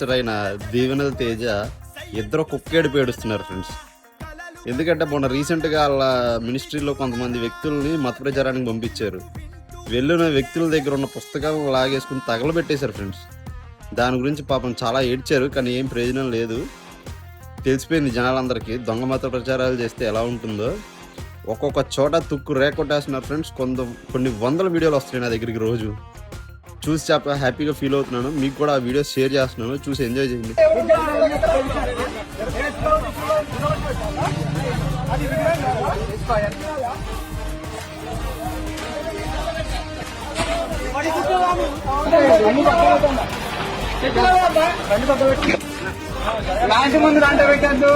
Minister అయిన దీవెనల తేజ ఇద్దరు కుక్కేడిపి ఏడుస్తున్నారు ఫ్రెండ్స్. ఎందుకంటే మొన్న రీసెంట్గా వాళ్ళ మినిస్ట్రీలో కొంతమంది వ్యక్తుల్ని మత ప్రచారానికి పంపించారు. వెళ్ళిన వ్యక్తుల దగ్గర ఉన్న పుస్తకం లాగేసుకుని తగలబెట్టేశారు ఫ్రెండ్స్. దాని గురించి పాపం చాలా ఏడ్చారు, కానీ ఏం ప్రయోజనం లేదు. తెలిసిపోయింది జనాలందరికీ దొంగ మత ప్రచారాలు చేస్తే ఎలా ఉంటుందో. ఒక్కొక్క చోట తుక్కు రేకొట్టేస్తున్నారు ఫ్రెండ్స్. కొన్ని వందల వీడియోలు వస్తున్నాయి నా దగ్గరికి రోజు. చూసి చాలా హ్యాపీగా ఫీల్ అవుతున్నాను. మీకు కూడా ఆ వీడియోస్ షేర్ చేస్తున్నాను, చూసి ఎంజాయ్ చేయండి. లాంటి ముందు దాంట్లో పెట్టద్దు.